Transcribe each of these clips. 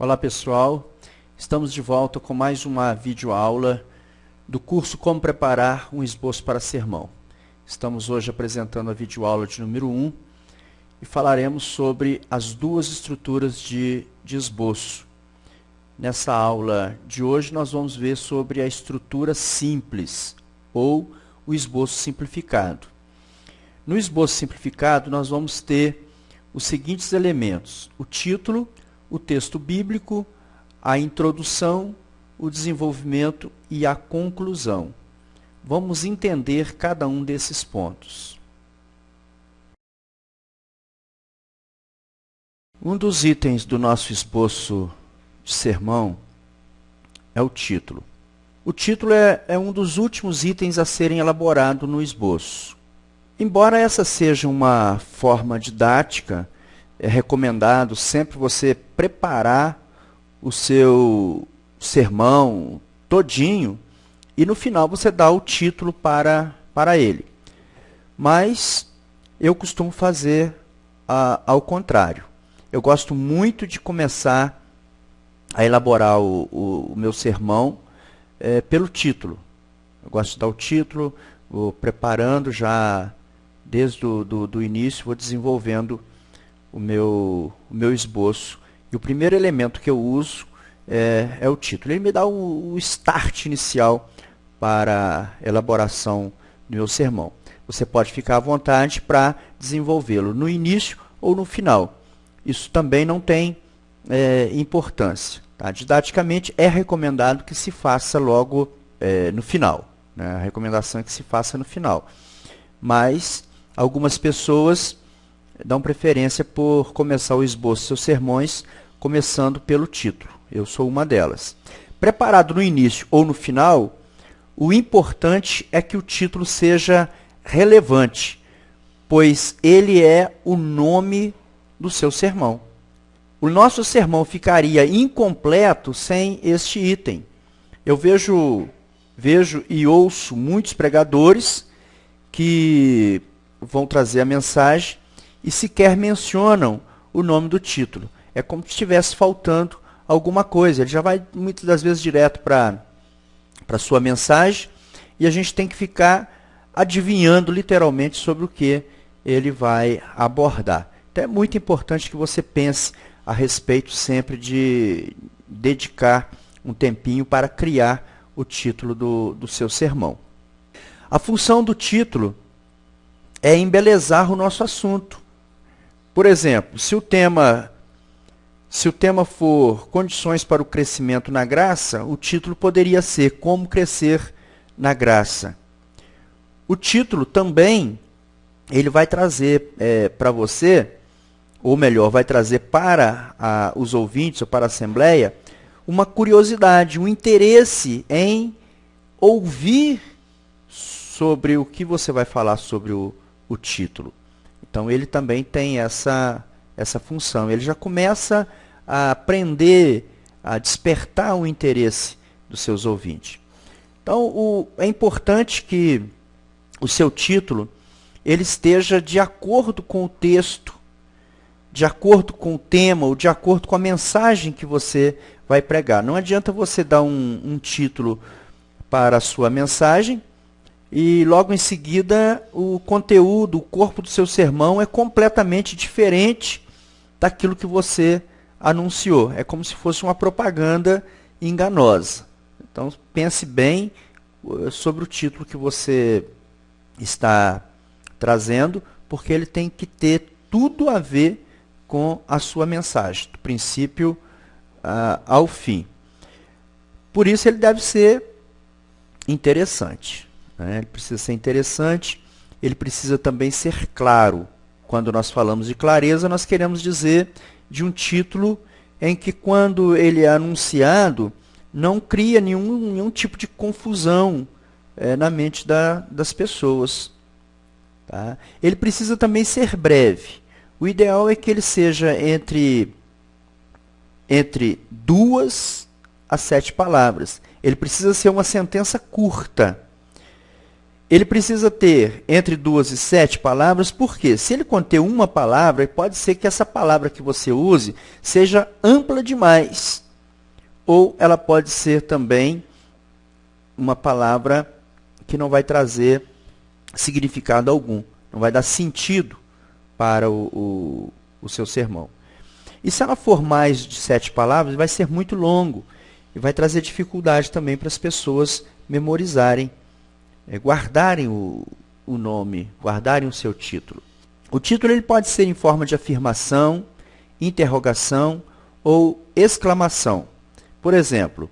Olá pessoal, estamos de volta com mais uma videoaula do curso Como Preparar um Esboço para Sermão. Estamos hoje apresentando a videoaula de número 1 e falaremos sobre as duas estruturas de esboço. Nessa aula de hoje nós vamos ver sobre a estrutura simples ou o esboço simplificado. No esboço simplificado nós vamos ter os seguintes elementos: o título, o texto bíblico, a introdução, o desenvolvimento e a conclusão. Vamos entender cada um desses pontos. Um dos itens do nosso esboço de sermão é o título. O título é um dos últimos itens a serem elaborados no esboço. Embora essa seja uma forma didática, é recomendado sempre você preparar o seu sermão todinho e no final você dá o título para ele. Mas eu costumo fazer ao contrário. Eu gosto muito de começar a elaborar o meu sermão pelo título. Eu gosto de dar o título, vou preparando já desde do início, vou desenvolvendo o meu esboço. E o primeiro elemento que eu uso é o título. Ele me dá o start inicial para a elaboração do meu sermão. Você pode ficar à vontade para desenvolvê-lo no início ou no final. Isso também não tem importância. Tá? Didaticamente, é recomendado que se faça logo no final. Né? A recomendação é que se faça no final. Mas algumas pessoas dão preferência por começar o esboço de seus sermões começando pelo título. Eu sou uma delas. Preparado no início ou no final, o importante é que o título seja relevante, pois ele é o nome do seu sermão. O nosso sermão ficaria incompleto sem este item. Eu vejo e ouço muitos pregadores que vão trazer a mensagem e sequer mencionam o nome do título. É como se estivesse faltando alguma coisa. Ele já vai muitas das vezes direto para a sua mensagem e a gente tem que ficar adivinhando literalmente sobre o que ele vai abordar. Então é muito importante que você pense a respeito sempre de dedicar um tempinho para criar o título do seu sermão. A função do título é embelezar o nosso assunto. Por exemplo, se o tema for condições para o crescimento na graça, o título poderia ser Como Crescer na Graça. O título também ele vai trazer para você, ou melhor, vai trazer para os ouvintes ou para a Assembleia, uma curiosidade, um interesse em ouvir sobre o que você vai falar sobre o título. Então, ele também tem essa função. Ele já começa a aprender, a despertar o interesse dos seus ouvintes. Então, é importante que o seu título ele esteja de acordo com o texto, de acordo com o tema, ou de acordo com a mensagem que você vai pregar. Não adianta você dar um título para a sua mensagem e logo em seguida o conteúdo, o corpo do seu sermão é completamente diferente daquilo que você anunciou. É como se fosse uma propaganda enganosa. Então pense bem sobre o título que você está trazendo, porque ele tem que ter tudo a ver com a sua mensagem, do princípio ao fim. Por isso ele deve ser interessante. Ele precisa ser interessante, ele precisa também ser claro. Quando nós falamos de clareza, nós queremos dizer de um título em que, quando ele é anunciado, não cria nenhum tipo de confusão na mente das pessoas. Tá? Ele precisa também ser breve. O ideal é que ele seja entre 2 a 7 palavras. Ele precisa ser uma sentença curta. Ele precisa ter entre 2 e 7 palavras, porque se ele conter uma palavra, pode ser que essa palavra que você use seja ampla demais. Ou ela pode ser também uma palavra que não vai trazer significado algum, não vai dar sentido para o seu sermão. E se ela for mais de 7 palavras, vai ser muito longo e vai trazer dificuldade também para as pessoas memorizarem, guardarem o nome, guardarem o seu título. O título ele pode ser em forma de afirmação, interrogação ou exclamação. Por exemplo,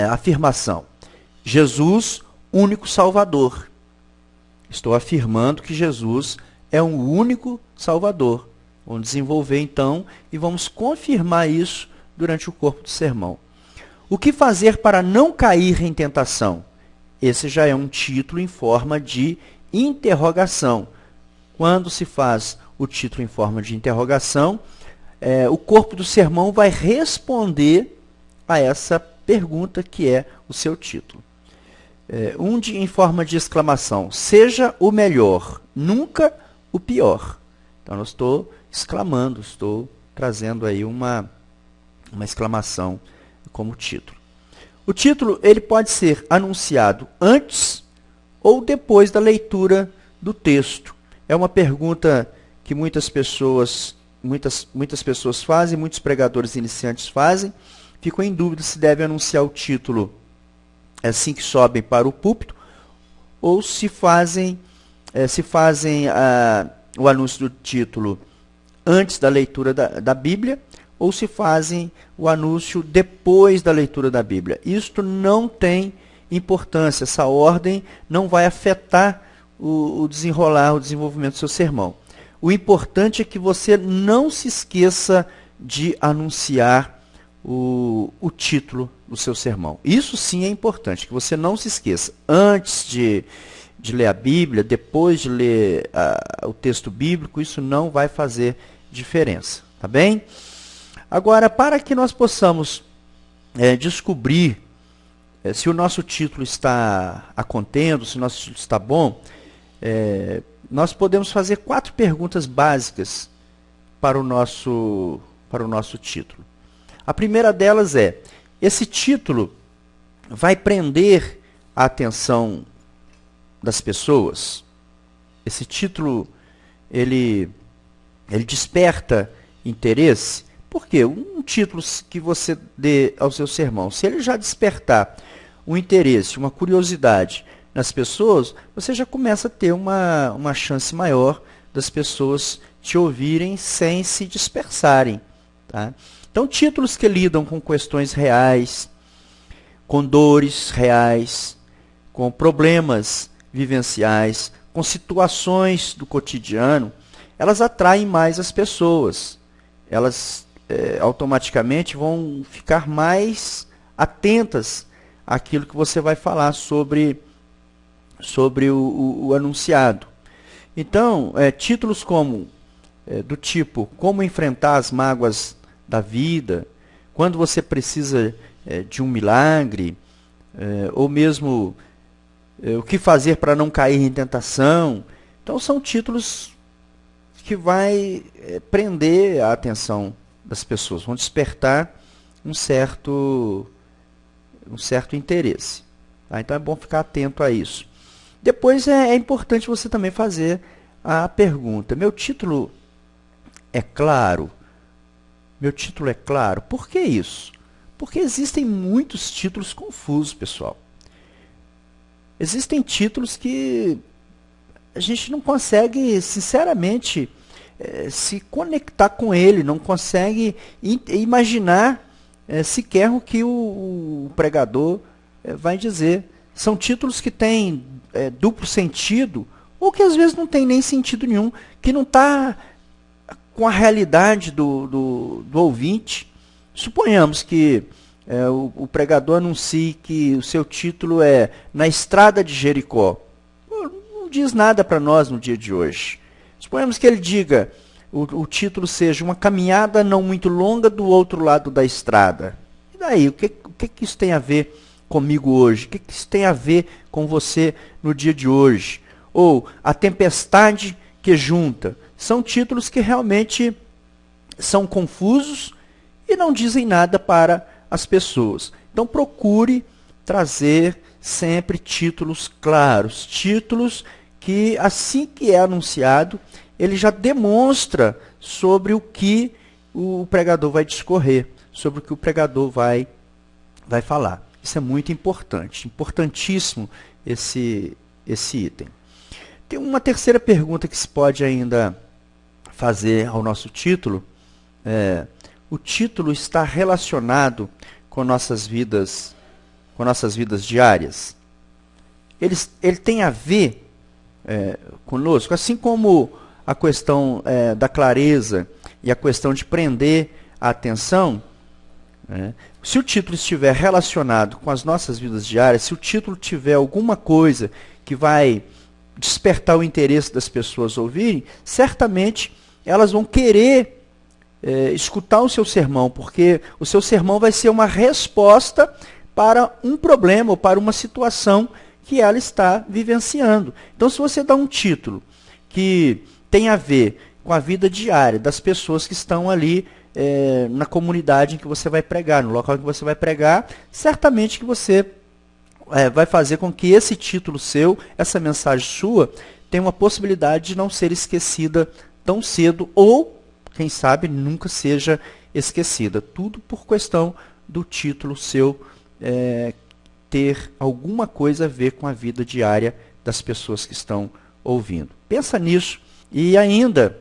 afirmação: Jesus, único Salvador. Estou afirmando que Jesus é um único Salvador. Vamos desenvolver então e vamos confirmar isso durante o corpo do sermão. O que fazer para não cair em tentação? Esse já é um título em forma de interrogação. Quando se faz o título em forma de interrogação, o corpo do sermão vai responder a essa pergunta que é o seu título. Em forma de exclamação: seja o melhor, nunca o pior. Então, eu estou exclamando, estou trazendo aí uma exclamação como título. O título ele pode ser anunciado antes ou depois da leitura do texto. É uma pergunta que muitas pessoas fazem, muitos pregadores iniciantes fazem. Ficam em dúvida se deve anunciar o título assim que sobem para o púlpito, ou se fazem o anúncio do título antes da leitura da Bíblia, ou se fazem o anúncio depois da leitura da Bíblia. Isto não tem importância, essa ordem não vai afetar o desenvolvimento do seu sermão. O importante é que você não se esqueça de anunciar o título do seu sermão. Isso sim é importante, que você não se esqueça. Antes de ler a Bíblia, depois de ler o texto bíblico, isso não vai fazer diferença. Tá bem? Agora, para que nós possamos descobrir se o nosso título está a contento, se o nosso título está bom, nós podemos fazer 4 perguntas básicas para o nosso título. A primeira delas é: esse título vai prender a atenção das pessoas? Esse título, ele desperta interesse? Por quê? Um título que você dê ao seu sermão, se ele já despertar um interesse, uma curiosidade nas pessoas, você já começa a ter uma chance maior das pessoas te ouvirem sem se dispersarem. Tá? Então, títulos que lidam com questões reais, com dores reais, com problemas vivenciais, com situações do cotidiano, elas atraem mais as pessoas. Elas automaticamente vão ficar mais atentas àquilo que você vai falar sobre o anunciado. Então, títulos como do tipo: como enfrentar as mágoas da vida, quando você precisa de um milagre, ou mesmo o que fazer para não cair em tentação. Então, são títulos que vai prender a atenção das pessoas, vão despertar um certo interesse. Tá? Então, é bom ficar atento a isso. Depois, é importante você também fazer a pergunta: meu título é claro? Meu título é claro? Por que isso? Porque existem muitos títulos confusos, pessoal. Existem títulos que a gente não consegue, sinceramente, se conectar com ele, não consegue imaginar sequer o que o pregador vai dizer. São títulos que têm duplo sentido, ou que às vezes não tem nem sentido nenhum, que não está com a realidade do ouvinte. Suponhamos que o pregador anuncie que o seu título é Na Estrada de Jericó. Não diz nada para nós no dia de hoje. Suponhamos que ele diga, o título seja Uma Caminhada Não Muito Longa do Outro Lado da Estrada. E daí, o que isso tem a ver comigo hoje? O que isso tem a ver com você no dia de hoje? Ou A Tempestade que Junta. São títulos que realmente são confusos e não dizem nada para as pessoas. Então procure trazer sempre títulos claros, títulos que assim que é anunciado, ele já demonstra sobre o que o pregador vai discorrer, sobre o que o pregador vai falar. Isso é muito importante, importantíssimo esse item. Tem uma terceira pergunta que se pode ainda fazer ao nosso título. O título está relacionado com nossas vidas diárias? Ele tem a ver conosco, assim como a questão da clareza e a questão de prender a atenção. Se o título estiver relacionado com as nossas vidas diárias, se o título tiver alguma coisa que vai despertar o interesse das pessoas ouvirem, certamente elas vão querer escutar o seu sermão, porque o seu sermão vai ser uma resposta para um problema ou para uma situação que ela está vivenciando. Então, se você dá um título que tem a ver com a vida diária das pessoas que estão ali na comunidade em que você vai pregar, no local em que você vai pregar, certamente que você vai fazer com que esse título seu, essa mensagem sua, tenha uma possibilidade de não ser esquecida tão cedo ou, quem sabe, nunca seja esquecida. Tudo por questão do título seu ter alguma coisa a ver com a vida diária das pessoas que estão ouvindo. Pensa nisso. E ainda,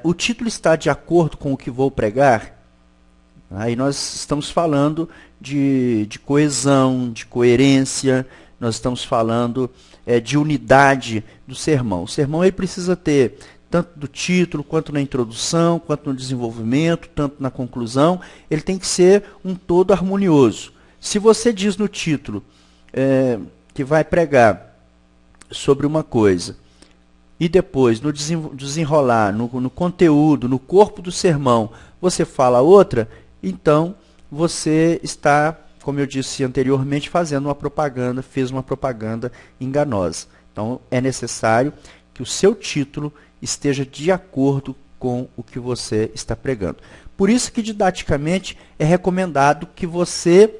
o título está de acordo com o que vou pregar? Aí nós estamos falando de coesão, de coerência, nós estamos falando de unidade do sermão. O sermão ele precisa ter, tanto do título, quanto na introdução, quanto no desenvolvimento, tanto na conclusão, ele tem que ser um todo harmonioso. Se você diz no título que vai pregar sobre uma coisa, e depois, no desenrolar, no conteúdo, no corpo do sermão, você fala outra, então você está, como eu disse anteriormente, fez uma propaganda enganosa. Então, é necessário que o seu título esteja de acordo com o que você está pregando. Por isso que, didaticamente, é recomendado que você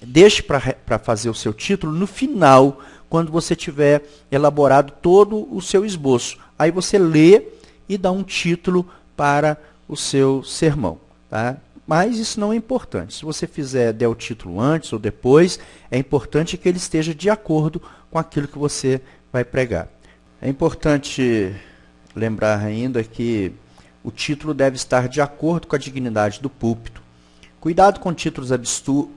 deixe para fazer o seu título no final, quando você tiver elaborado todo o seu esboço. Aí você lê e dá um título para o seu sermão. Tá? Mas isso não é importante. Se você der o título antes ou depois, é importante que ele esteja de acordo com aquilo que você vai pregar. É importante lembrar ainda que o título deve estar de acordo com a dignidade do púlpito. Cuidado com títulos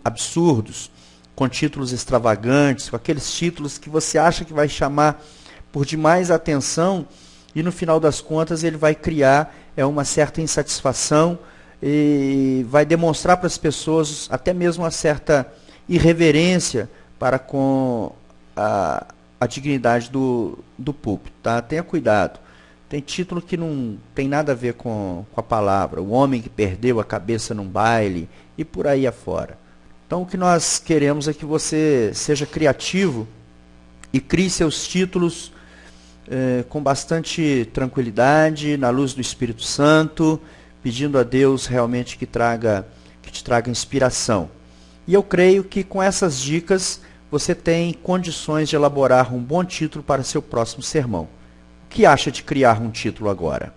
absurdos, com títulos extravagantes, com aqueles títulos que você acha que vai chamar por demais atenção e no final das contas ele vai criar uma certa insatisfação e vai demonstrar para as pessoas até mesmo uma certa irreverência para com a dignidade do púlpito. Tá? Tenha cuidado. Tem título que não tem nada a ver com a palavra. O homem que perdeu a cabeça num baile e por aí afora. Então, o que nós queremos é que você seja criativo e crie seus títulos com bastante tranquilidade, na luz do Espírito Santo, pedindo a Deus realmente que te traga inspiração. E eu creio que com essas dicas você tem condições de elaborar um bom título para seu próximo sermão. O que acha de criar um título agora?